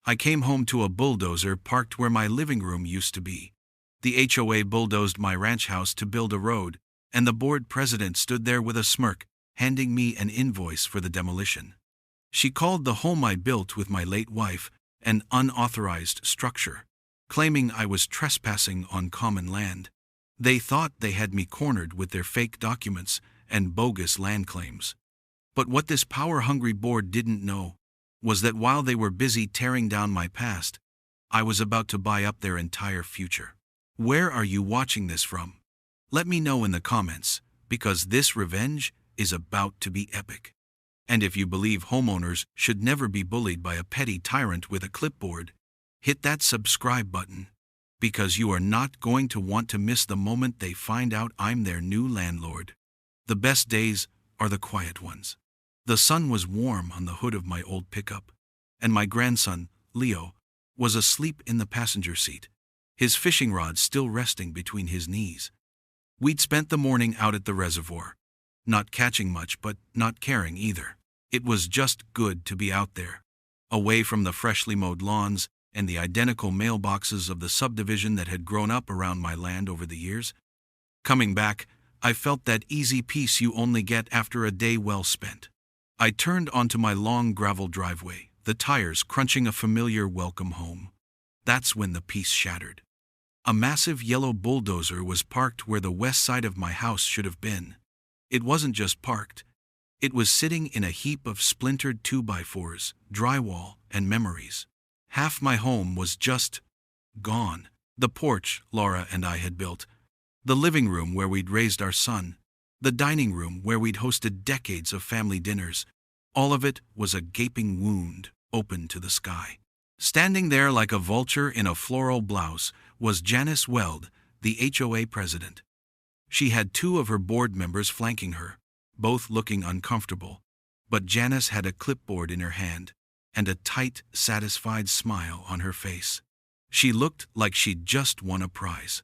I came home to a bulldozer parked where my living room used to be. The HOA bulldozed my ranch house to build a road, and the board president stood there with a smirk, handing me an invoice for the demolition. She called the home I built with my late wife an unauthorized structure, claiming I was trespassing on common land. They thought they had me cornered with their fake documents and bogus land claims. But what this power-hungry board didn't know was that while they were busy tearing down my past, I was about to buy up their entire future. Where are you watching this from? Let me know in the comments, because this revenge is about to be epic. And if you believe homeowners should never be bullied by a petty tyrant with a clipboard, hit that subscribe button, because you are not going to want to miss the moment they find out I'm their new landlord. The best days are the quiet ones. The sun was warm on the hood of my old pickup, and my grandson, Leo, was asleep in the passenger seat, his fishing rod still resting between his knees. We'd spent the morning out at the reservoir, not catching much but not caring either. It was just good to be out there, away from the freshly mowed lawns and the identical mailboxes of the subdivision that had grown up around my land over the years. Coming back, I felt that easy peace you only get after a day well spent. I turned onto my long gravel driveway, the tires crunching a familiar welcome home. That's when the peace shattered. A massive yellow bulldozer was parked where the west side of my house should have been. It wasn't just parked. It was sitting in a heap of splintered 2x4s, drywall, and memories. Half my home was just gone. The porch Laura and I had built, the living room where we'd raised our son, the dining room where we'd hosted decades of family dinners, all of it was a gaping wound open to the sky. Standing there like a vulture in a floral blouse was Janice Weld, the HOA president. She had two of her board members flanking her, both looking uncomfortable, but Janice had a clipboard in her hand and a tight, satisfied smile on her face. She looked like she'd just won a prize.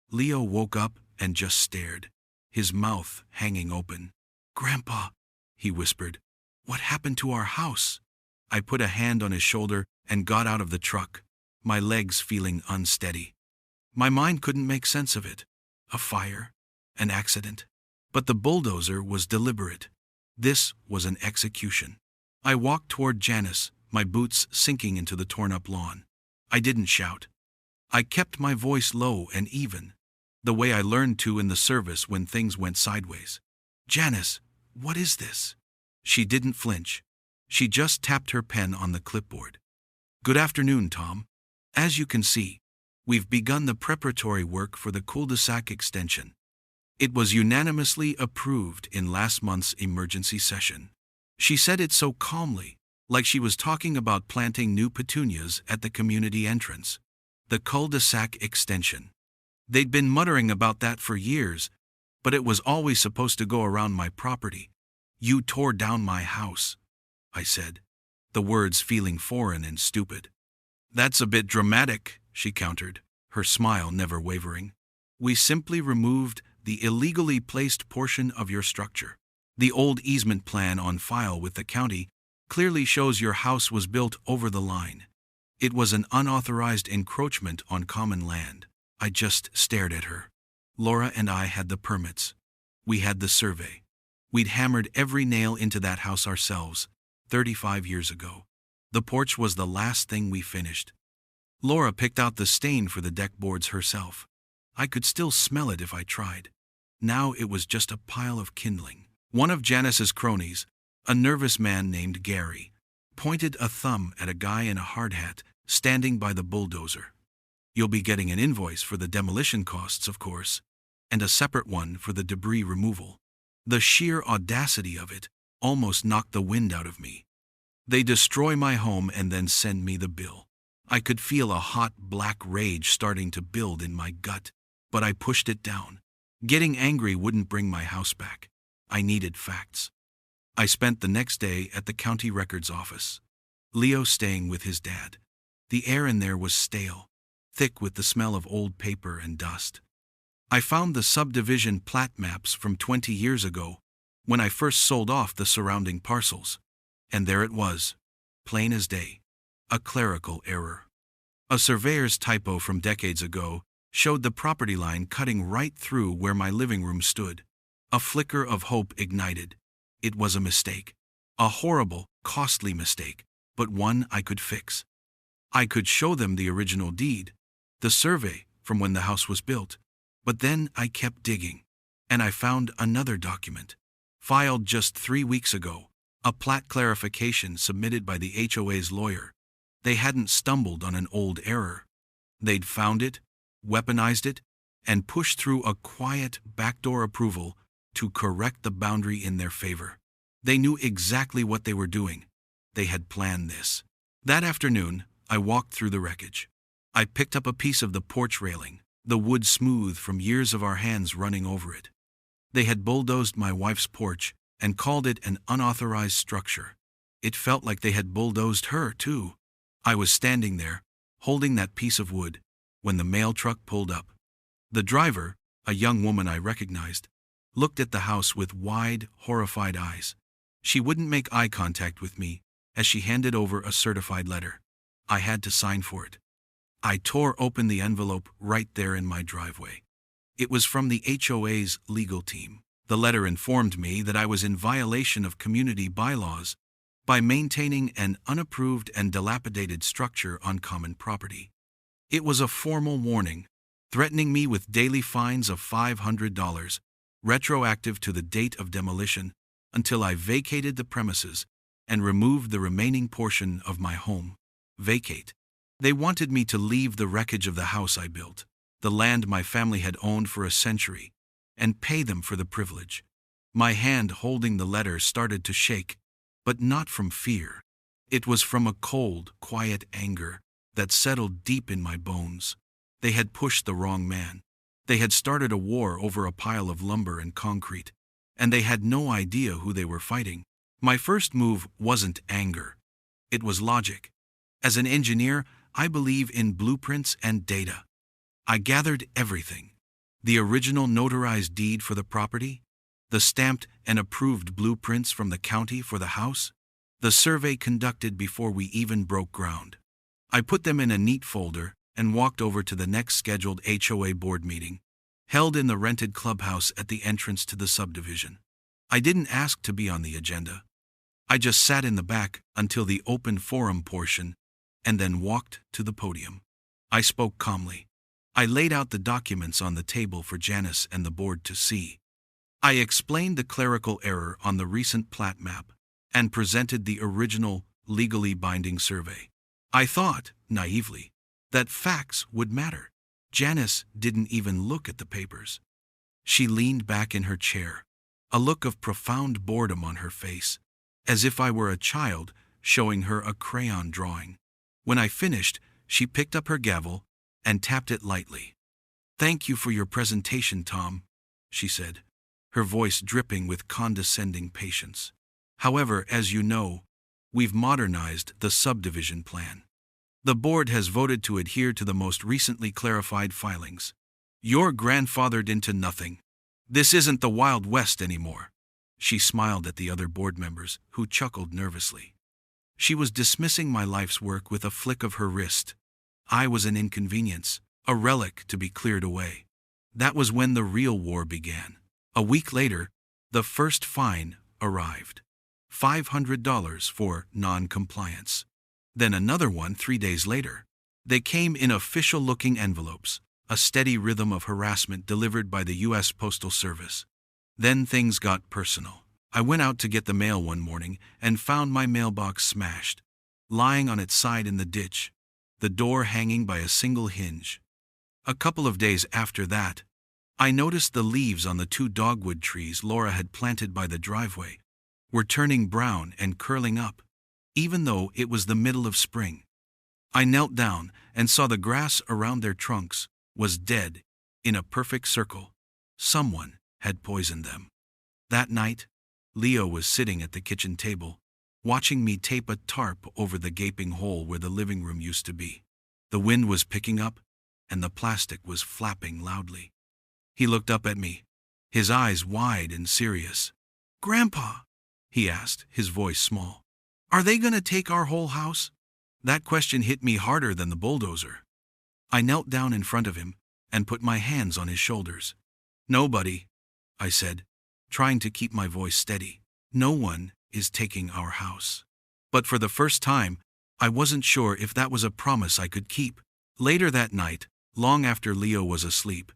Leo woke up and just stared, his mouth hanging open. "Grandpa," he whispered, "what happened to our house?" I put a hand on his shoulder and got out of the truck, my legs feeling unsteady. My mind couldn't make sense of it. A fire? An accident? But the bulldozer was deliberate. This was an execution. I walked toward Janice, my boots sinking into the torn-up lawn. I didn't shout. I kept my voice low and even, the way I learned to in the service when things went sideways. "Janice, what is this?" She didn't flinch. She just tapped her pen on the clipboard. "Good afternoon, Tom. As you can see, we've begun the preparatory work for the cul-de-sac extension. It was unanimously approved in last month's emergency session." She said it so calmly, like she was talking about planting new petunias at the community entrance. The cul-de-sac extension. They'd been muttering about that for years, but it was always supposed to go around my property. "You tore down my house," I said, the words feeling foreign and stupid. "That's a bit dramatic," she countered, her smile never wavering. "We simply removed the illegally placed portion of your structure. The old easement plan on file with the county clearly shows your house was built over the line. It was an unauthorized encroachment on common land." I just stared at her. Laura and I had the permits. We had the survey. We'd hammered every nail into that house ourselves, 35 years ago. The porch was the last thing we finished. Laura picked out the stain for the deck boards herself. I could still smell it if I tried. Now it was just a pile of kindling. One of Janice's cronies, a nervous man named Gary, pointed a thumb at a guy in a hard hat standing by the bulldozer. "You'll be getting an invoice for the demolition costs, of course, and a separate one for the debris removal." The sheer audacity of it almost knocked the wind out of me. They destroy my home and then send me the bill. I could feel a hot black rage starting to build in my gut, but I pushed it down. Getting angry wouldn't bring my house back. I needed facts. I spent the next day at the county records office. Leo staying with his dad. The air in there was stale, thick with the smell of old paper and dust. I found the subdivision plat maps from 20 years ago, when I first sold off the surrounding parcels. And there it was, plain as day. A clerical error. A surveyor's typo from decades ago showed the property line cutting right through where my living room stood. A flicker of hope ignited. It was a mistake. A horrible, costly mistake, but one I could fix. I could show them the original deed, the survey from when the house was built. But then I kept digging, and I found another document, filed just 3 weeks ago, a plat clarification submitted by the HOA's lawyer. They hadn't stumbled on an old error. They'd found it, weaponized it, and pushed through a quiet backdoor approval to correct the boundary in their favor. They knew exactly what they were doing. They had planned this. That afternoon, I walked through the wreckage. I picked up a piece of the porch railing, the wood smooth from years of our hands running over it. They had bulldozed my wife's porch and called it an unauthorized structure. It felt like they had bulldozed her, too. I was standing there, holding that piece of wood, when the mail truck pulled up. The driver, a young woman I recognized, looked at the house with wide, horrified eyes. She wouldn't make eye contact with me as she handed over a certified letter. I had to sign for it. I tore open the envelope right there in my driveway. It was from the HOA's legal team. The letter informed me that I was in violation of community bylaws by maintaining an unapproved and dilapidated structure on common property. It was a formal warning, threatening me with daily fines of $500, retroactive to the date of demolition, until I vacated the premises and removed the remaining portion of my home. Vacate. They wanted me to leave the wreckage of the house I built, the land my family had owned for a century, and pay them for the privilege. My hand holding the letter started to shake, but not from fear. It was from a cold, quiet anger that settled deep in my bones. They had pushed the wrong man. They had started a war over a pile of lumber and concrete, and they had no idea who they were fighting. My first move wasn't anger. It was logic. As an engineer, I believe in blueprints and data. I gathered everything. The original notarized deed for the property, the stamped and approved blueprints from the county for the house, the survey conducted before we even broke ground. I put them in a neat folder and walked over to the next scheduled HOA board meeting, held in the rented clubhouse at the entrance to the subdivision. I didn't ask to be on the agenda. I just sat in the back until the open forum portion and then walked to the podium. I spoke calmly. I laid out the documents on the table for Janice and the board to see. I explained the clerical error on the recent plat map and presented the original, legally binding survey. I thought, naively, that facts would matter. Janice didn't even look at the papers. She leaned back in her chair, a look of profound boredom on her face, as if I were a child showing her a crayon drawing. When I finished, she picked up her gavel and tapped it lightly. "Thank you for your presentation, Tom," she said, her voice dripping with condescending patience. "However, as you know, we've modernized the subdivision plan. The board has voted to adhere to the most recently clarified filings. You're grandfathered into nothing. This isn't the Wild West anymore." She smiled at the other board members, who chuckled nervously. She was dismissing my life's work with a flick of her wrist. I was an inconvenience, a relic to be cleared away. That was when the real war began. A week later, the first fine arrived. $500 for non-compliance. Then another one 3 days later. They came in official-looking envelopes, a steady rhythm of harassment delivered by the U.S. Postal Service. Then things got personal. I went out to get the mail one morning and found my mailbox smashed, lying on its side in the ditch, the door hanging by a single hinge. A couple of days after that, I noticed the leaves on the 2 dogwood trees Laura had planted by the driveway were turning brown and curling up, even though it was the middle of spring. I knelt down and saw the grass around their trunks was dead, in a perfect circle. Someone had poisoned them. That night, Leo was sitting at the kitchen table, watching me tape a tarp over the gaping hole where the living room used to be. The wind was picking up, and the plastic was flapping loudly. He looked up at me, his eyes wide and serious. "Grandpa," he asked, his voice small, "are they going to take our whole house?" That question hit me harder than the bulldozer. I knelt down in front of him and put my hands on his shoulders. "Nobody," I said, trying to keep my voice steady. "No one is taking our house." But for the first time, I wasn't sure if that was a promise I could keep. Later that night, long after Leo was asleep,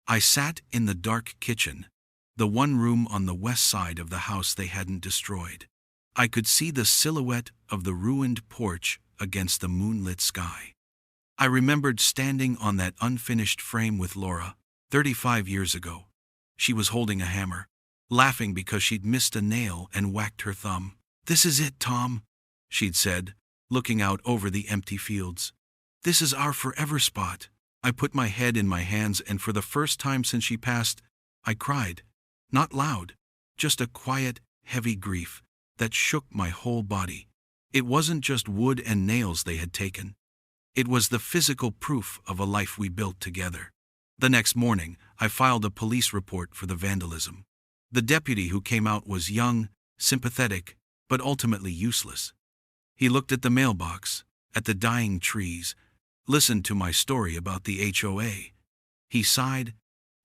I sat in the dark kitchen, the one room on the west side of the house they hadn't destroyed. I could see the silhouette of the ruined porch against the moonlit sky. I remembered standing on that unfinished frame with Laura, 35 years ago. She was holding a hammer, laughing because she'd missed a nail and whacked her thumb. "This is it, Tom," she'd said, looking out over the empty fields. "This is our forever spot." I put my head in my hands, and for the first time since she passed, I cried. Not loud, just a quiet, heavy grief that shook my whole body. It wasn't just wood and nails they had taken. It was the physical proof of a life we built together. The next morning, I filed a police report for the vandalism. The deputy who came out was young, sympathetic, but ultimately useless. He looked at the mailbox, at the dying trees, listened to my story about the HOA. He sighed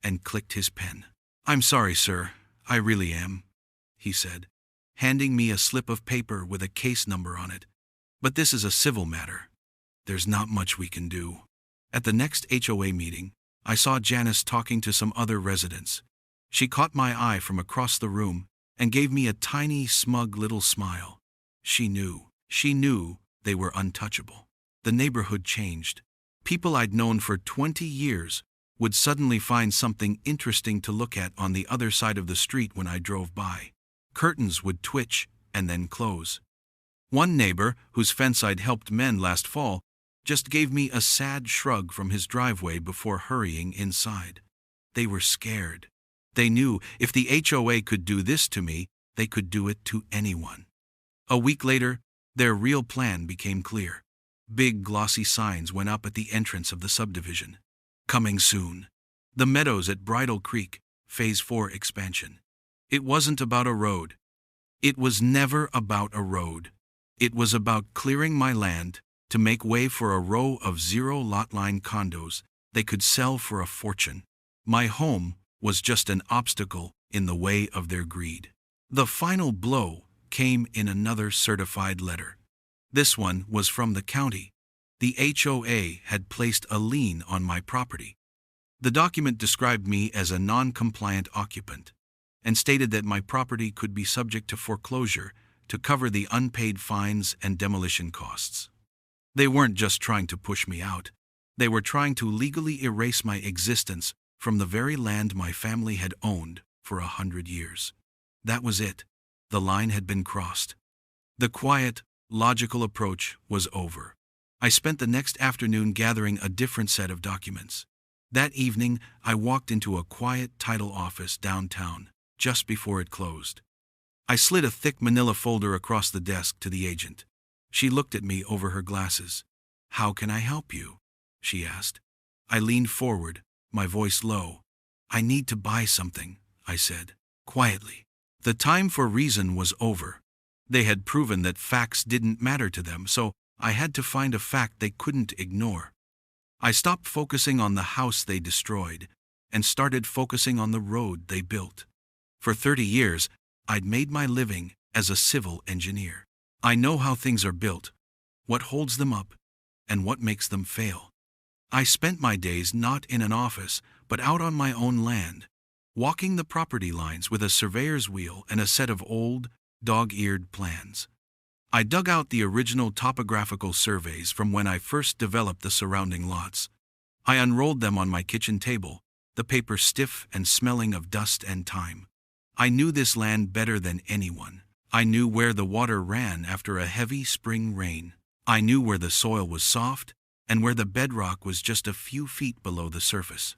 and clicked his pen. "I'm sorry, sir, I really am," he said, handing me a slip of paper with a case number on it. "But this is a civil matter. There's not much we can do." At the next HOA meeting, I saw Janice talking to some other residents. She caught my eye from across the room and gave me a tiny, smug little smile. She knew they were untouchable. The neighborhood changed. People I'd known for 20 years would suddenly find something interesting to look at on the other side of the street when I drove by. Curtains would twitch and then close. One neighbor, whose fence I'd helped mend last fall, just gave me a sad shrug from his driveway before hurrying inside. They were scared. They knew if the HOA could do this to me, they could do it to anyone. A week later, their real plan became clear. Big glossy signs went up at the entrance of the subdivision. "Coming soon. The Meadows at Bridle Creek, Phase 4 expansion." It wasn't about a road. It was never about a road. It was about clearing my land to make way for a row of 0-lot line condos they could sell for a fortune. My home was just an obstacle in the way of their greed. The final blow came in another certified letter. This one was from the county. The HOA had placed a lien on my property. The document described me as a non-compliant occupant and stated that my property could be subject to foreclosure to cover the unpaid fines and demolition costs. They weren't just trying to push me out. They were trying to legally erase my existence from the very land my family had owned for 100 years. That was it. The line had been crossed. The quiet, logical approach was over. I spent the next afternoon gathering a different set of documents. That evening, I walked into a quiet title office downtown, just before it closed. I slid a thick manila folder across the desk to the agent. She looked at me over her glasses. "How can I help you?" she asked. I leaned forward, my voice low. "I need to buy something," I said, quietly. The time for reason was over. They had proven that facts didn't matter to them, so I had to find a fact they couldn't ignore. I stopped focusing on the house they destroyed and started focusing on the road they built. For 30 years, I'd made my living as a civil engineer. I know how things are built, what holds them up, and what makes them fail. I spent my days not in an office, but out on my own land, walking the property lines with a surveyor's wheel and a set of old, dog-eared plans. I dug out the original topographical surveys from when I first developed the surrounding lots. I unrolled them on my kitchen table, the paper stiff and smelling of dust and time. I knew this land better than anyone. I knew where the water ran after a heavy spring rain. I knew where the soil was soft and where the bedrock was just a few feet below the surface.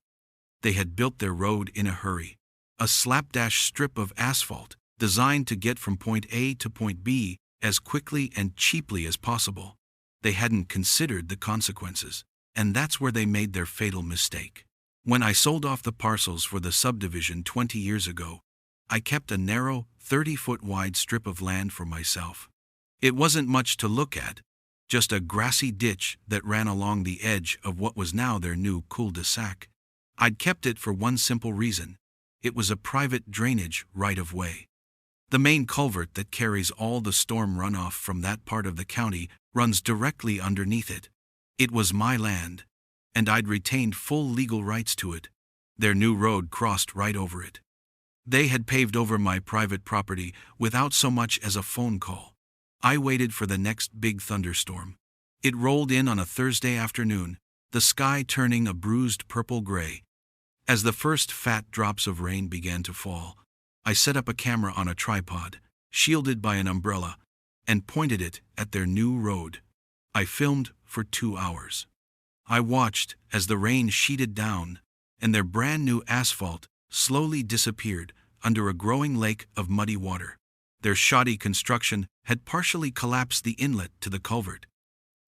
They had built their road in a hurry, a slapdash strip of asphalt designed to get from point A to point B as quickly and cheaply as possible. They hadn't considered the consequences, and that's where they made their fatal mistake. When I sold off the parcels for the subdivision 20 years ago, I kept a narrow, 30-foot wide strip of land for myself. It wasn't much to look at, just a grassy ditch that ran along the edge of what was now their new cul-de-sac. I'd kept it for one simple reason. It was a private drainage right-of-way. The main culvert that carries all the storm runoff from that part of the county runs directly underneath it. It was my land, and I'd retained full legal rights to it. Their new road crossed right over it. They had paved over my private property without so much as a phone call. I waited for the next big thunderstorm. It rolled in on a Thursday afternoon, the sky turning a bruised purple-gray. As the first fat drops of rain began to fall, I set up a camera on a tripod, shielded by an umbrella, and pointed it at their new road. I filmed for 2 hours. I watched as the rain sheeted down, and their brand new asphalt slowly disappeared under a growing lake of muddy water. Their shoddy construction had partially collapsed the inlet to the culvert.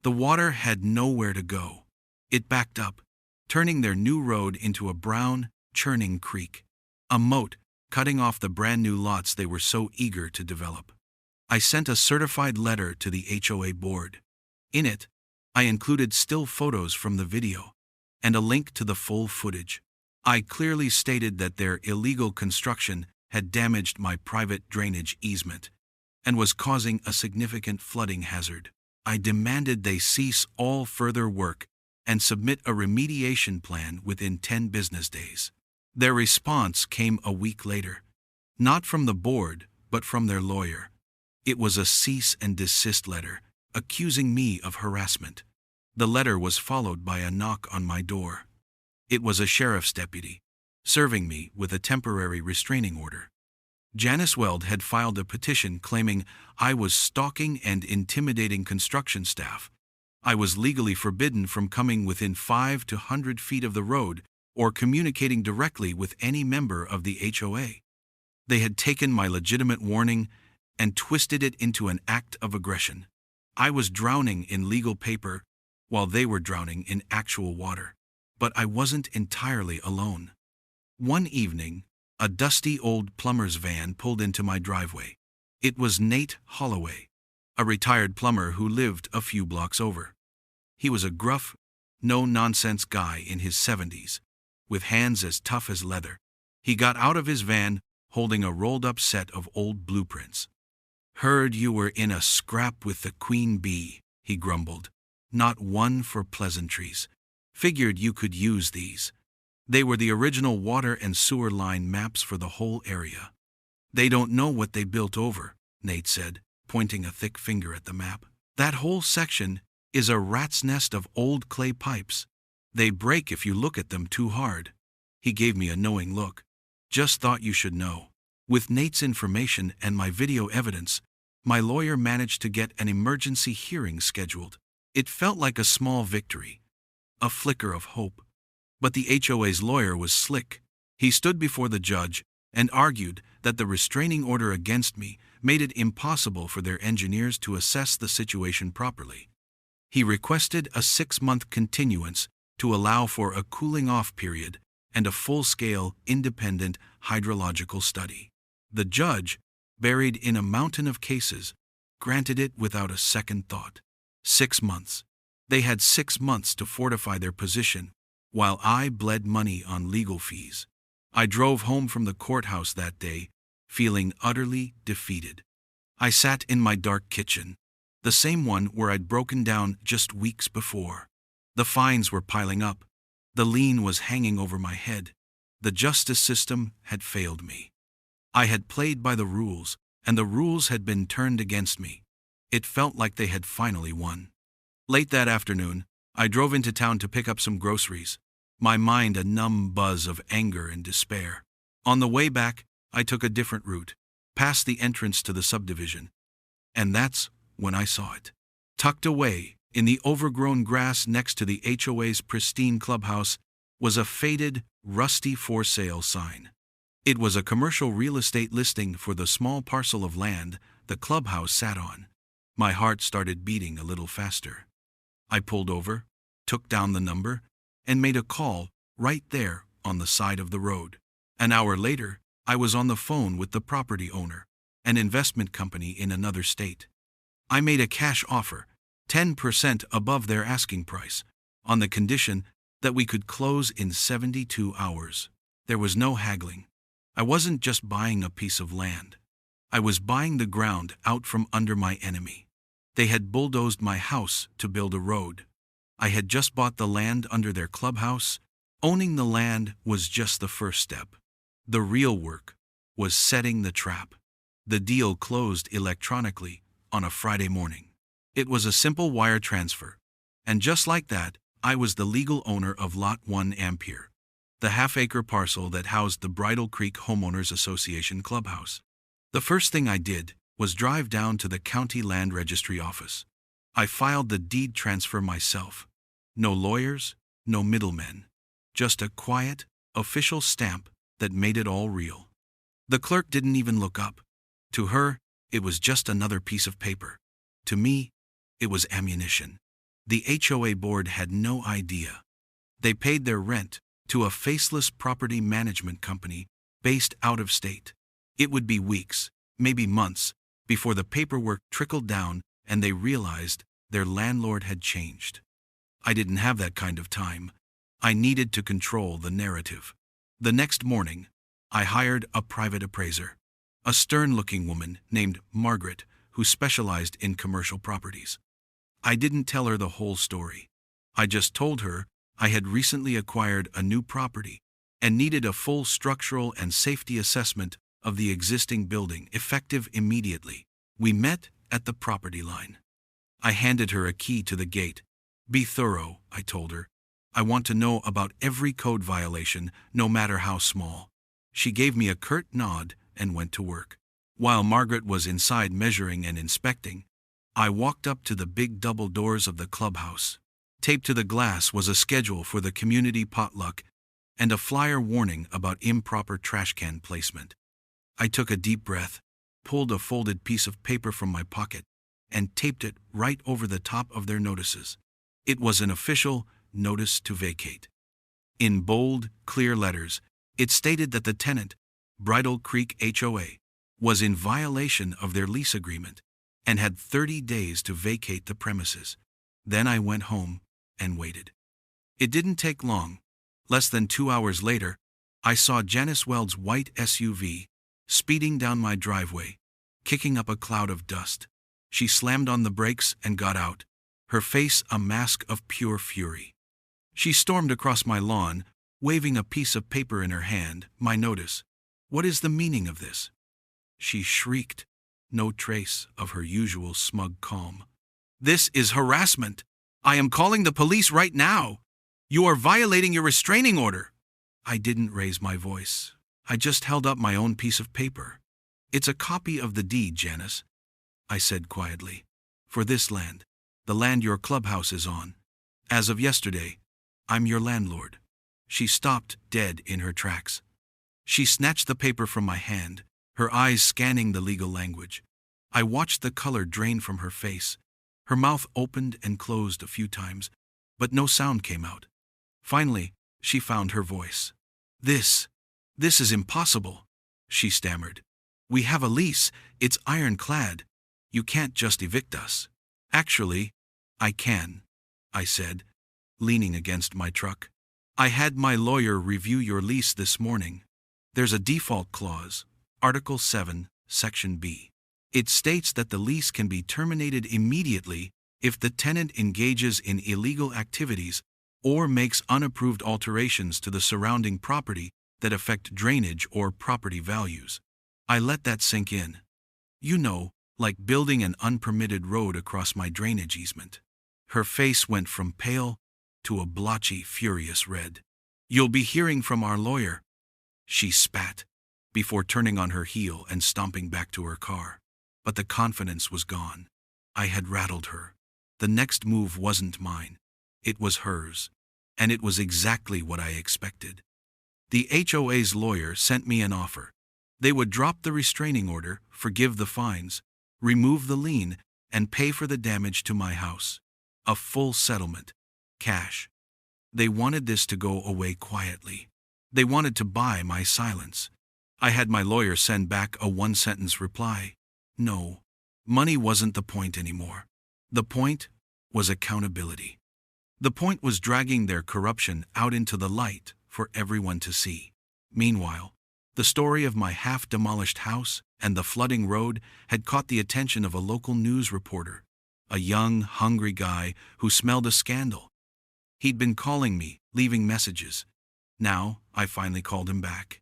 The water had nowhere to go. It backed up, turning their new road into a brown, churning creek. A moat, cutting off the brand new lots they were so eager to develop. I sent a certified letter to the HOA board. In it, I included still photos from the video and a link to the full footage. I clearly stated that their illegal construction had damaged my private drainage easement and was causing a significant flooding hazard. I demanded they cease all further work and submit a remediation plan within 10 business days. Their response came a week later, not from the board, but from their lawyer. It was a cease and desist letter, accusing me of harassment. The letter was followed by a knock on my door. It was a sheriff's deputy, serving me with a temporary restraining order. Janice Weld had filed a petition claiming I was stalking and intimidating construction staff. I was legally forbidden from coming within 5 to 100 feet of the road or communicating directly with any member of the HOA. They had taken my legitimate warning and twisted it into an act of aggression. I was drowning in legal paper while they were drowning in actual water. But I wasn't entirely alone. One evening, a dusty old plumber's van pulled into my driveway. It was Nate Holloway, a retired plumber who lived a few blocks over. He was a gruff, no-nonsense guy in his 70s, with hands as tough as leather. He got out of his van holding a rolled-up set of old blueprints. "Heard you were in a scrap with the queen bee," he grumbled. "Not one for pleasantries. Figured you could use these." They were the original water and sewer line maps for the whole area. "They don't know what they built over," Nate said, pointing a thick finger at the map. "That whole section is a rat's nest of old clay pipes. They break if you look at them too hard." He gave me a knowing look. "Just thought you should know." With Nate's information and my video evidence, my lawyer managed to get an emergency hearing scheduled. It felt like a small victory, a flicker of hope. But the HOA's lawyer was slick. He stood before the judge and argued that the restraining order against me made it impossible for their engineers to assess the situation properly. He requested a 6-month continuance to allow for a cooling-off period and a full-scale, independent hydrological study. The judge, buried in a mountain of cases, granted it without a second thought. 6 months. They had 6 months to fortify their position, while I bled money on legal fees. I drove home from the courthouse that day, feeling utterly defeated. I sat in my dark kitchen, the same one where I'd broken down just weeks before. The fines were piling up. The lien was hanging over my head. The justice system had failed me. I had played by the rules, and the rules had been turned against me. It felt like they had finally won. Late that afternoon, I drove into town to pick up some groceries, my mind a numb buzz of anger and despair. On the way back, I took a different route, past the entrance to the subdivision. And that's when I saw it. Tucked away, in the overgrown grass next to the HOA's pristine clubhouse, was a faded, rusty for-sale sign. It was a commercial real estate listing for the small parcel of land the clubhouse sat on. My heart started beating a little faster. I pulled over, took down the number, and made a call right there on the side of the road. An hour later, I was on the phone with the property owner, an investment company in another state. I made a cash offer, 10% above their asking price, on the condition that we could close in 72 hours. There was no haggling. I wasn't just buying a piece of land. I was buying the ground out from under my enemy. They had bulldozed my house to build a road. I had just bought the land under their clubhouse. Owning the land was just the first step. The real work was setting the trap. The deal closed electronically on a Friday morning. It was a simple wire transfer. And just like that, I was the legal owner of Lot 1 Ampere, the half-acre parcel that housed the Bridal Creek Homeowners Association clubhouse. The first thing I did was drive down to the county land registry office. I filed the deed transfer myself. No lawyers, no middlemen. Just a quiet, official stamp that made it all real. The clerk didn't even look up. To her, it was just another piece of paper. To me, it was ammunition. The HOA board had no idea. They paid their rent to a faceless property management company based out of state. It would be weeks, maybe months, before the paperwork trickled down and they realized their landlord had changed. I didn't have that kind of time. I needed to control the narrative. The next morning, I hired a private appraiser, a stern-looking woman named Margaret who specialized in commercial properties. I didn't tell her the whole story. I just told her I had recently acquired a new property and needed a full structural and safety assessment of the existing building effective immediately. We met at the property line. I handed her a key to the gate. Be thorough, I told her. I want to know about every code violation, no matter how small. She gave me a curt nod and went to work. While Margaret was inside measuring and inspecting, I walked up to the big double doors of the clubhouse. Taped to the glass was a schedule for the community potluck and a flyer warning about improper trash can placement. I took a deep breath, pulled a folded piece of paper from my pocket, and taped it right over the top of their notices. It was an official notice to vacate. In bold, clear letters, it stated that the tenant, Bridal Creek HOA, was in violation of their lease agreement and had 30 days to vacate the premises. Then I went home and waited. It didn't take long. Less than 2 hours later, I saw Janice Weld's white SUV speeding down my driveway, kicking up a cloud of dust. She slammed on the brakes and got out, her face a mask of pure fury. She stormed across my lawn, waving a piece of paper in her hand, my notice. What is the meaning of this? She shrieked, no trace of her usual smug calm. This is harassment. I am calling the police right now. You are violating your restraining order. I didn't raise my voice. I just held up my own piece of paper. It's a copy of the deed, Janice, I said quietly. For this land, the land your clubhouse is on. As of yesterday, I'm your landlord. She stopped dead in her tracks. She snatched the paper from my hand, her eyes scanning the legal language. I watched the color drain from her face. Her mouth opened and closed a few times, but no sound came out. Finally, she found her voice. This is impossible, she stammered. We have a lease, it's ironclad. You can't just evict us. Actually, I can, I said, leaning against my truck. I had my lawyer review your lease this morning. There's a default clause, Article 7, Section B. It states that the lease can be terminated immediately if the tenant engages in illegal activities or makes unapproved alterations to the surrounding property that affect drainage or property values. I let that sink in. You know, like building an unpermitted road across my drainage easement. Her face went from pale to a blotchy, furious red. You'll be hearing from our lawyer, she spat, before turning on her heel and stomping back to her car. But the confidence was gone. I had rattled her. The next move wasn't mine. It was hers. And it was exactly what I expected. The HOA's lawyer sent me an offer. They would drop the restraining order, forgive the fines, remove the lien, and pay for the damage to my house. A full settlement. Cash. They wanted this to go away quietly. They wanted to buy my silence. I had my lawyer send back a one-sentence reply. No, money wasn't the point anymore. The point was accountability. The point was dragging their corruption out into the light for everyone to see. Meanwhile, the story of my half-demolished house and the flooding road had caught the attention of a local news reporter, a young, hungry guy who smelled a scandal. He'd been calling me, leaving messages. Now, I finally called him back.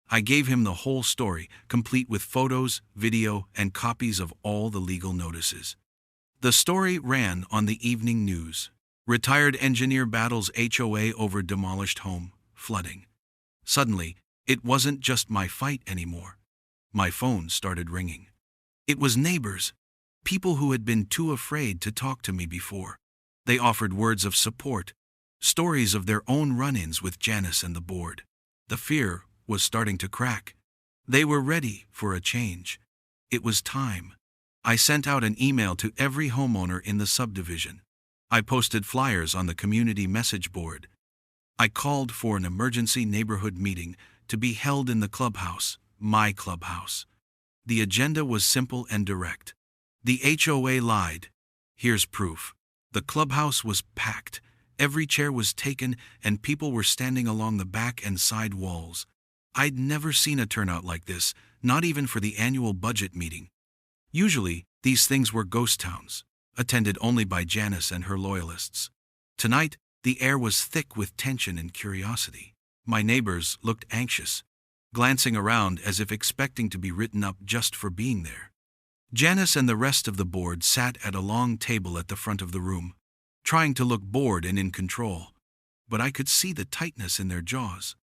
I gave him the whole story, complete with photos, video, and copies of all the legal notices. The story ran on the evening news. Retired engineer battles HOA over demolished home, flooding. Suddenly, it wasn't just my fight anymore. My phone started ringing. It was neighbors, people who had been too afraid to talk to me before. They offered words of support, stories of their own run-ins with Janice and the board. The fear was starting to crack. They were ready for a change. It was time. I sent out an email to every homeowner in the subdivision. I posted flyers on the community message board. I called for an emergency neighborhood meeting to be held in the clubhouse, my clubhouse. The agenda was simple and direct. The HOA lied. Here's proof. The clubhouse was packed. Every chair was taken and people were standing along the back and side walls. I'd never seen a turnout like this, not even for the annual budget meeting. Usually, these things were ghost towns, attended only by Janice and her loyalists. Tonight, the air was thick with tension and curiosity. My neighbors looked anxious, glancing around as if expecting to be written up just for being there. Janice and the rest of the board sat at a long table at the front of the room, trying to look bored and in control, but I could see the tightness in their jaws.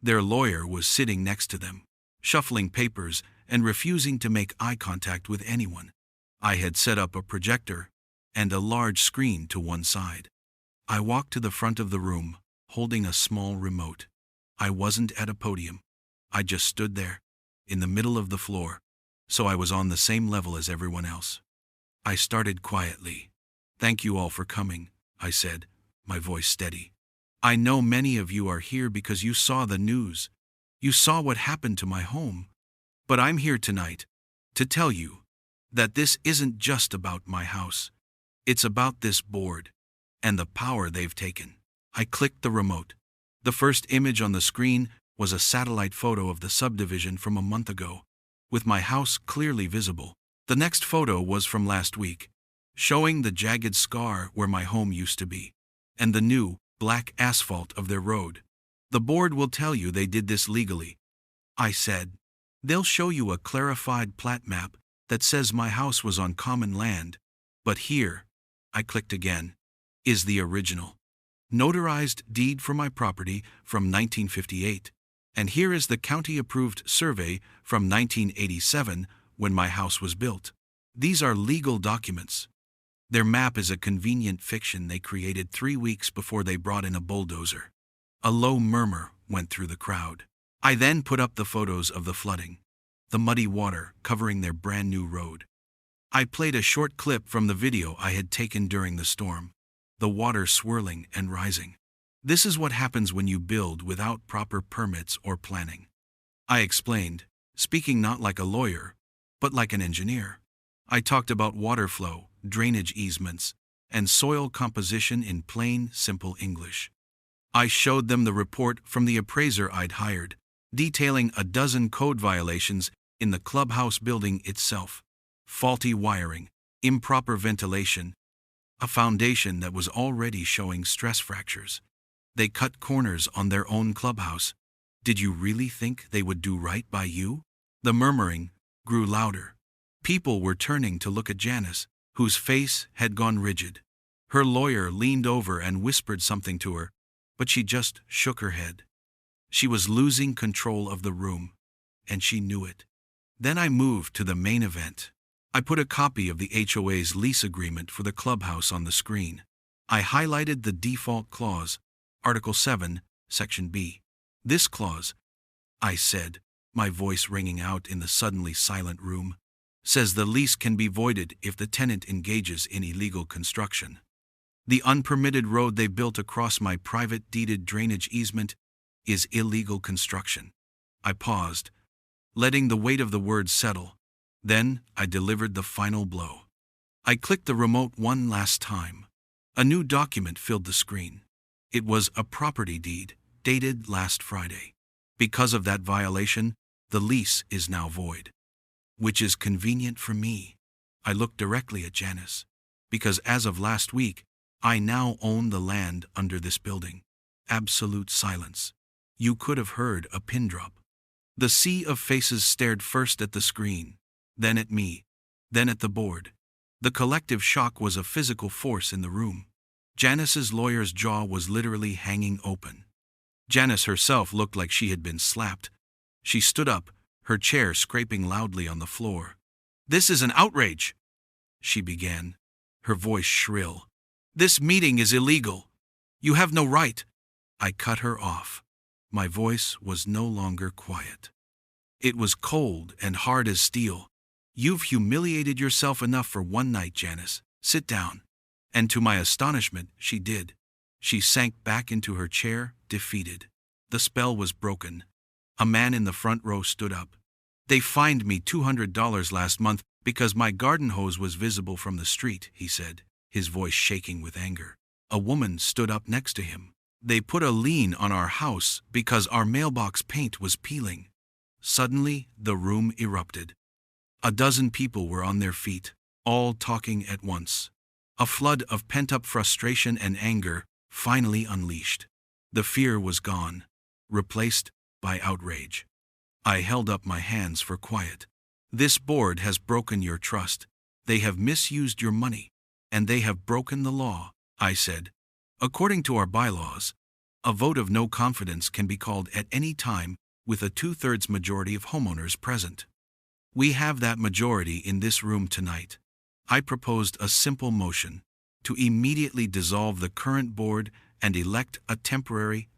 Their lawyer was sitting next to them, shuffling papers and refusing to make eye contact with anyone. I had set up a projector and a large screen to one side. I walked to the front of the room, holding a small remote. I wasn't at a podium. I just stood there, in the middle of the floor, so I was on the same level as everyone else. I started quietly. "Thank you all for coming," I said, my voice steady. "I know many of you are here because you saw the news. You saw what happened to my home. But I'm here tonight to tell you that this isn't just about my house. It's about this board and the power they've taken." I clicked the remote. The first image on the screen was a satellite photo of the subdivision from a month ago, with my house clearly visible. The next photo was from last week, showing the jagged scar where my home used to be, and the new, black asphalt of their road. "The board will tell you they did this legally," I said. "They'll show you a clarified plat map that says my house was on common land, but here," I clicked again, "is the original notarized deed for my property from 1958, and here is the county-approved survey from 1987 when my house was built. These are legal documents. Their map is a convenient fiction they created 3 weeks before they brought in a bulldozer." A low murmur went through the crowd. I then put up the photos of the flooding, the muddy water covering their brand new road. I played a short clip from the video I had taken during the storm, the water swirling and rising. "This is what happens when you build without proper permits or planning," I explained, speaking not like a lawyer, but like an engineer. I talked about water flow, drainage easements, and soil composition in plain, simple English. I showed them the report from the appraiser I'd hired, detailing a dozen code violations in the clubhouse building itself: faulty wiring, improper ventilation, a foundation that was already showing stress fractures. They cut corners on their own clubhouse. Did you really think they would do right by you? The murmuring grew louder. People were turning to look at Janice, whose face had gone rigid. Her lawyer leaned over and whispered something to her, but she just shook her head. She was losing control of the room, and she knew it. Then I moved to the main event. I put a copy of the HOA's lease agreement for the clubhouse on the screen. I highlighted the default clause, Article 7, Section B. "This clause," I said, my voice ringing out in the suddenly silent room, "says the lease can be voided if the tenant engages in illegal construction. The unpermitted road they built across my private deeded drainage easement is illegal construction." I paused, letting the weight of the words settle. Then I delivered the final blow. I clicked the remote one last time. A new document filled the screen. It was a property deed, dated last Friday. Because of that violation, the lease is now void. Which is convenient for me. I looked directly at Janice. Because as of last week, I now own the land under this building. Absolute silence. You could have heard a pin drop. The sea of faces stared first at the screen, then at me, then at the board. The collective shock was a physical force in the room. Janice's lawyer's jaw was literally hanging open. Janice herself looked like she had been slapped. She stood up, her chair scraping loudly on the floor. "This is an outrage," she began, her voice shrill. "This meeting is illegal. You have no right." I cut her off. My voice was no longer quiet. It was cold and hard as steel. "You've humiliated yourself enough for one night, Janice. Sit down." And to my astonishment, she did. She sank back into her chair, defeated. The spell was broken. A man in the front row stood up. "They fined me $200 last month because my garden hose was visible from the street," he said, his voice shaking with anger. A woman stood up next to him. "They put a lien on our house because our mailbox paint was peeling." Suddenly, the room erupted. A dozen people were on their feet, all talking at once. A flood of pent-up frustration and anger finally unleashed. The fear was gone, replaced by outrage. I held up my hands for quiet. "This board has broken your trust. They have misused your money, and they have broken the law," I said. "According to our bylaws, a vote of no confidence can be called at any time with a 2/3 majority of homeowners present. We have that majority in this room tonight. I proposed a simple motion to immediately dissolve the current board and elect a temporary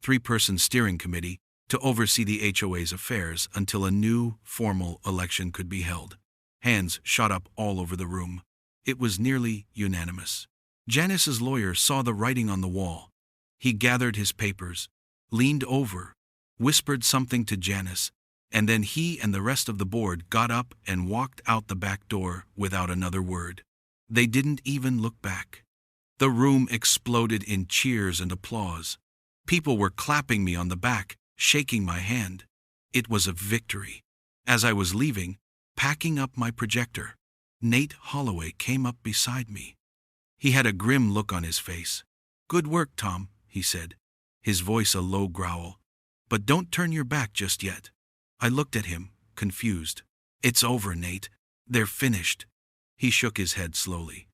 3-person steering committee to oversee the HOA's affairs until a new, formal election could be held." Hands shot up all over the room. It was nearly unanimous. Janice's lawyer saw the writing on the wall. He gathered his papers, leaned over, whispered something to Janice, and then he and the rest of the board got up and walked out the back door without another word. They didn't even look back. The room exploded in cheers and applause. People were clapping me on the back, shaking my hand. It was a victory. As I was leaving, packing up my projector, Nate Holloway came up beside me. He had a grim look on his face. "Good work, Tom," he said, his voice a low growl. "But don't turn your back just yet." I looked at him, confused. "It's over, Nate. They're finished." He shook his head slowly.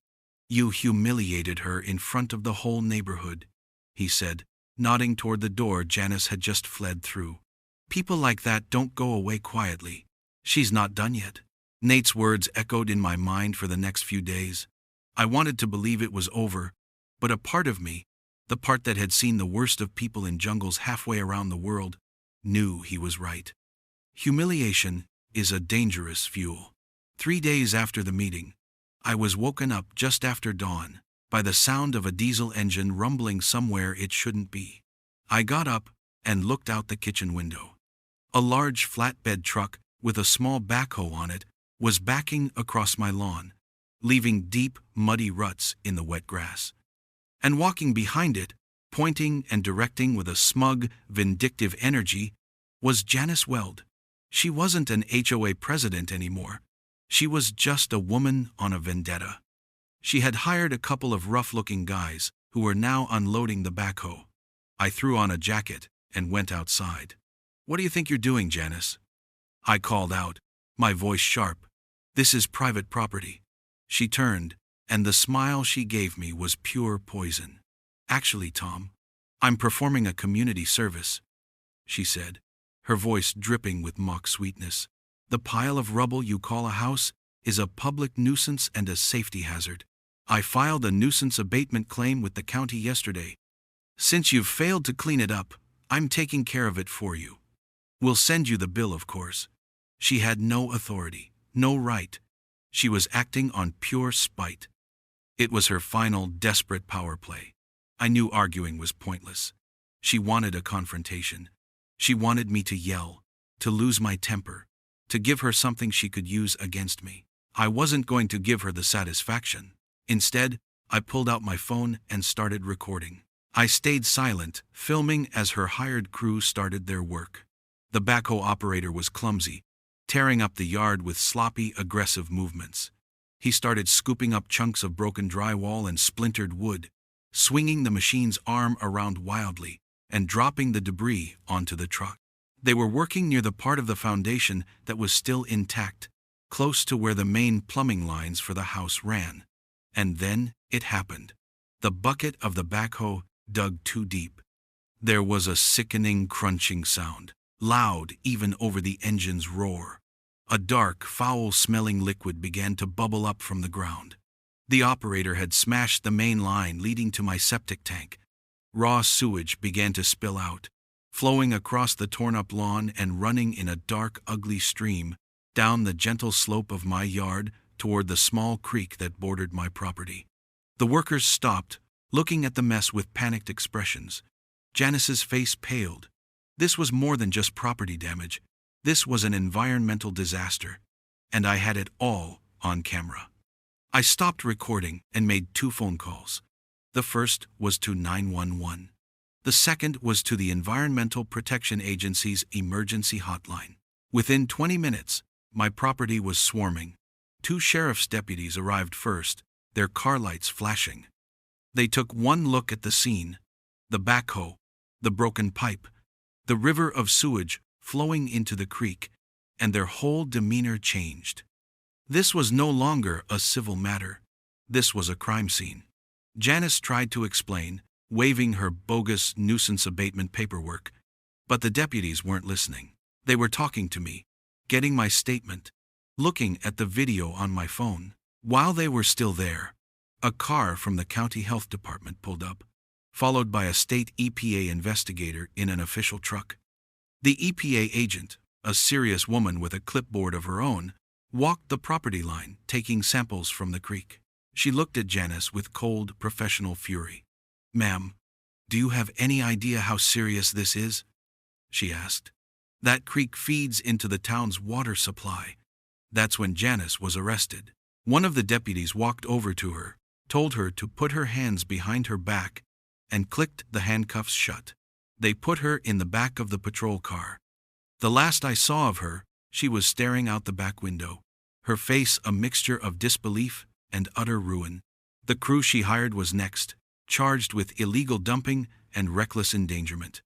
"You humiliated her in front of the whole neighborhood," he said, nodding toward the door Janice had just fled through. "People like that don't go away quietly. She's not done yet." Nate's words echoed in my mind for the next few days. I wanted to believe it was over, but a part of me, the part that had seen the worst of people in jungles halfway around the world, knew he was right. Humiliation is a dangerous fuel. 3 days after the meeting, I was woken up just after dawn by the sound of a diesel engine rumbling somewhere it shouldn't be. I got up and looked out the kitchen window. A large flatbed truck with a small backhoe on it was backing across my lawn, leaving deep, muddy ruts in the wet grass. And walking behind it, pointing and directing with a smug, vindictive energy, was Janice Weld. She wasn't an HOA president anymore. She was just a woman on a vendetta. She had hired a couple of rough-looking guys who were now unloading the backhoe. I threw on a jacket and went outside. "What do you think you're doing, Janice?" I called out, my voice sharp. "This is private property." She turned, and the smile she gave me was pure poison. "Actually, Tom, I'm performing a community service," she said, her voice dripping with mock sweetness. "The pile of rubble you call a house is a public nuisance and a safety hazard. I filed a nuisance abatement claim with the county yesterday. Since you've failed to clean it up, I'm taking care of it for you. We'll send you the bill, of course." She had no authority, no right. She was acting on pure spite. It was her final, desperate power play. I knew arguing was pointless. She wanted a confrontation. She wanted me to yell, to lose my temper, to give her something she could use against me. I wasn't going to give her the satisfaction. Instead, I pulled out my phone and started recording. I stayed silent, filming as her hired crew started their work. The backhoe operator was clumsy, tearing up the yard with sloppy, aggressive movements. He started scooping up chunks of broken drywall and splintered wood, swinging the machine's arm around wildly, and dropping the debris onto the truck. They were working near the part of the foundation that was still intact, close to where the main plumbing lines for the house ran. And then it happened. The bucket of the backhoe dug too deep. There was a sickening crunching sound, loud even over the engine's roar. A dark, foul-smelling liquid began to bubble up from the ground. The operator had smashed the main line leading to my septic tank. Raw sewage began to spill out, flowing across the torn-up lawn and running in a dark, ugly stream down the gentle slope of my yard toward the small creek that bordered my property. The workers stopped, looking at the mess with panicked expressions. Janice's face paled. This was more than just property damage. This was an environmental disaster, and I had it all on camera. I stopped recording and made 2 phone calls. The first was to 911. The second was to the Environmental Protection Agency's emergency hotline. Within 20 minutes, my property was swarming. 2 sheriff's deputies arrived first, their car lights flashing. They took one look at the scene: the backhoe, the broken pipe, the river of sewage flowing into the creek, and their whole demeanor changed. This was no longer a civil matter. This was a crime scene. Janice tried to explain, waving her bogus nuisance abatement paperwork, but the deputies weren't listening. They were talking to me, getting my statement, looking at the video on my phone. While they were still there, a car from the county health department pulled up, followed by a state EPA investigator in an official truck. The EPA agent, a serious woman with a clipboard of her own, walked the property line, taking samples from the creek. She looked at Janice with cold, professional fury. "Ma'am, do you have any idea how serious this is?" she asked. "That creek feeds into the town's water supply." That's when Janice was arrested. One of the deputies walked over to her, told her to put her hands behind her back, and clicked the handcuffs shut. They put her in the back of the patrol car. The last I saw of her, she was staring out the back window, her face a mixture of disbelief and utter ruin. The crew she hired was next, charged with illegal dumping and reckless endangerment.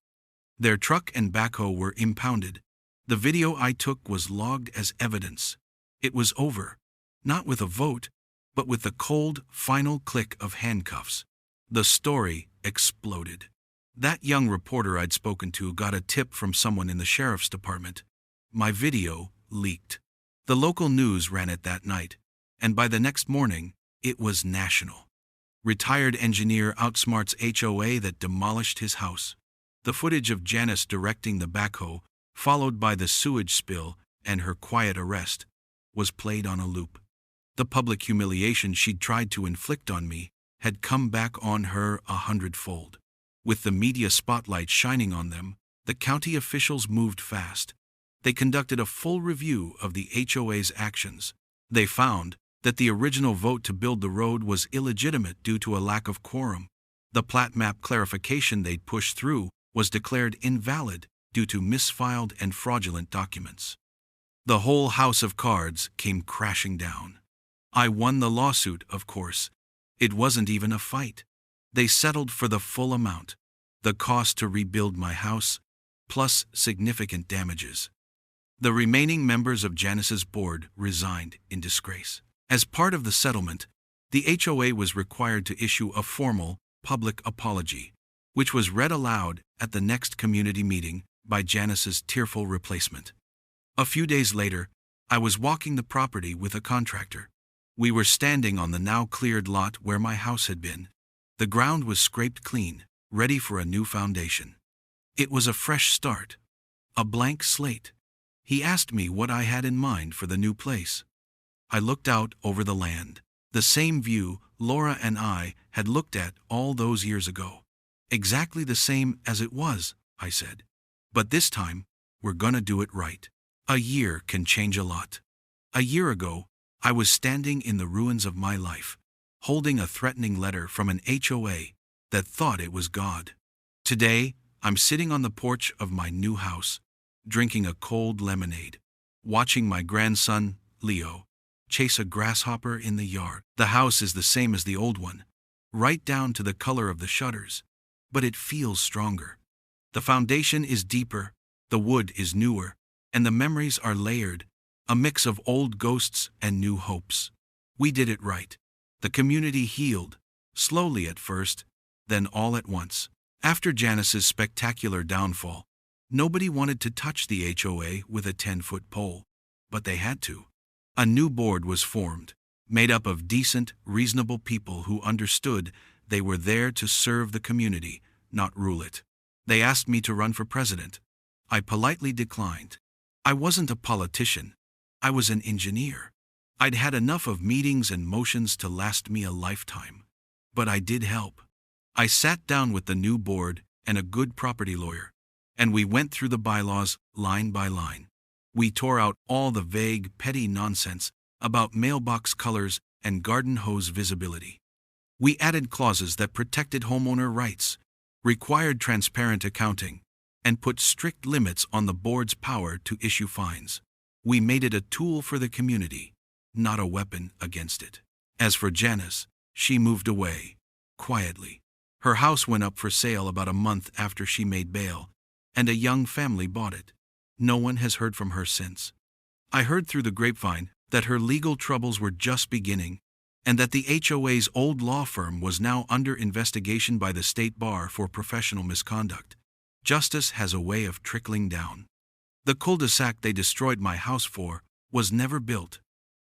Their truck and backhoe were impounded. The video I took was logged as evidence. It was over, not with a vote, but with the cold, final click of handcuffs. The story exploded. That young reporter I'd spoken to got a tip from someone in the sheriff's department. My video leaked. The local news ran it that night, and by the next morning, it was national. Retired engineer outsmarts HOA that demolished his house. The footage of Janice directing the backhoe, followed by the sewage spill and her quiet arrest, was played on a loop. The public humiliation she'd tried to inflict on me had come back on her 100-fold. With the media spotlight shining on them, the county officials moved fast. They conducted a full review of the HOA's actions. They found that the original vote to build the road was illegitimate due to a lack of quorum. The plat map clarification they'd pushed through was declared invalid due to misfiled and fraudulent documents. The whole house of cards came crashing down. I won the lawsuit, of course. It wasn't even a fight. They settled for the full amount, the cost to rebuild my house, plus significant damages. The remaining members of Janice's board resigned in disgrace. As part of the settlement, the HOA was required to issue a formal, public apology, which was read aloud at the next community meeting by Janice's tearful replacement. A few days later, I was walking the property with a contractor. We were standing on the now cleared lot where my house had been. The ground was scraped clean, ready for a new foundation. It was a fresh start, a blank slate. He asked me what I had in mind for the new place. I looked out over the land, the same view Laura and I had looked at all those years ago. Exactly the same as it was, I said. But this time, we're gonna do it right. A year can change a lot. A year ago, I was standing in the ruins of my life, holding a threatening letter from an HOA that thought it was God. Today, I'm sitting on the porch of my new house, drinking a cold lemonade, watching my grandson, Leo, chase a grasshopper in the yard. The house is the same as the old one, right down to the color of the shutters, but it feels stronger. The foundation is deeper, the wood is newer, and the memories are layered, a mix of old ghosts and new hopes. We did it right. The community healed, slowly at first, then all at once. After Janice's spectacular downfall, nobody wanted to touch the HOA with a 10-foot pole, but they had to. A new board was formed, made up of decent, reasonable people who understood they were there to serve the community, not rule it. They asked me to run for president. I politely declined. I wasn't a politician. I was an engineer. I'd had enough of meetings and motions to last me a lifetime. But I did help. I sat down with the new board and a good property lawyer, and we went through the bylaws line by line. We tore out all the vague, petty nonsense about mailbox colors and garden hose visibility. We added clauses that protected homeowner rights, required transparent accounting, and put strict limits on the board's power to issue fines. We made it a tool for the community, not a weapon against it. As for Janice, she moved away, quietly. Her house went up for sale about a month after she made bail, and a young family bought it. No one has heard from her since. I heard through the grapevine that her legal troubles were just beginning, and that the HOA's old law firm was now under investigation by the state bar for professional misconduct. Justice has a way of trickling down. The cul-de-sac they destroyed my house for was never built.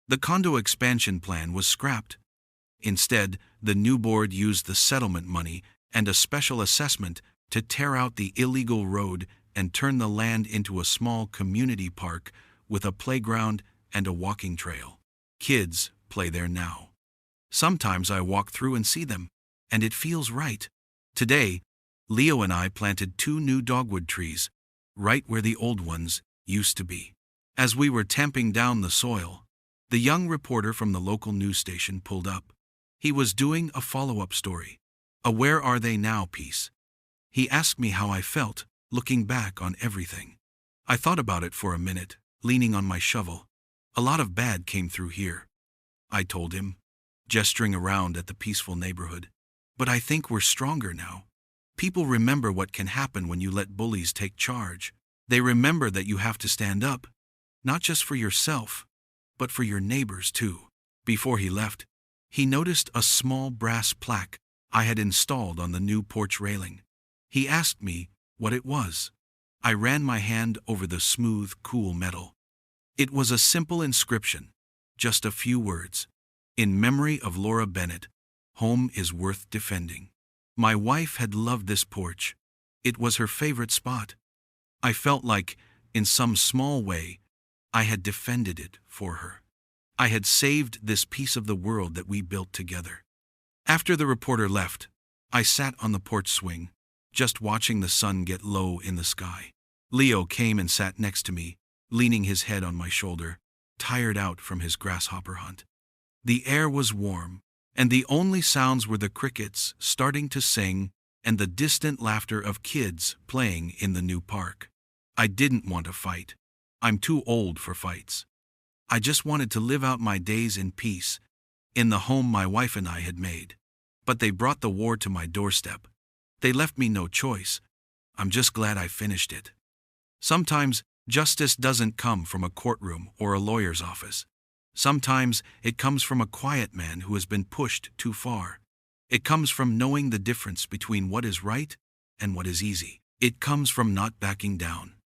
The condo expansion plan was scrapped. Instead, the new board used the settlement money and a special assessment to tear out the illegal road and turn the land into a small community park with a playground and a walking trail. Kids play there now. Sometimes I walk through and see them, and it feels right. Today, Leo and I planted 2 new dogwood trees, right where the old ones used to be. As we were tamping down the soil, the young reporter from the local news station pulled up. He was doing a follow-up story, a "Where Are They Now" piece. He asked me how I felt, looking back on everything. I thought about it for a minute, leaning on my shovel. A lot of bad came through here, I told him, gesturing around at the peaceful neighborhood. But I think we're stronger now. People remember what can happen when you let bullies take charge. They remember that you have to stand up, not just for yourself, but for your neighbors too. Before he left, he noticed a small brass plaque I had installed on the new porch railing. He asked me what it was. I ran my hand over the smooth, cool metal. It was a simple inscription, just a few words. In memory of Laura Bennett, home is worth defending. My wife had loved this porch. It was her favorite spot. I felt like, in some small way, I had defended it for her. I had saved this piece of the world that we built together. After the reporter left, I sat on the porch swing, just watching the sun get low in the sky. Leo came and sat next to me, leaning his head on my shoulder, tired out from his grasshopper hunt. The air was warm, and the only sounds were the crickets starting to sing and the distant laughter of kids playing in the new park. I didn't want to fight. I'm too old for fights. I just wanted to live out my days in peace, in the home my wife and I had made. But they brought the war to my doorstep. They left me no choice. I'm just glad I finished it. Sometimes, justice doesn't come from a courtroom or a lawyer's office. Sometimes, it comes from a quiet man who has been pushed too far. It comes from knowing the difference between what is right and what is easy. It comes from not backing down.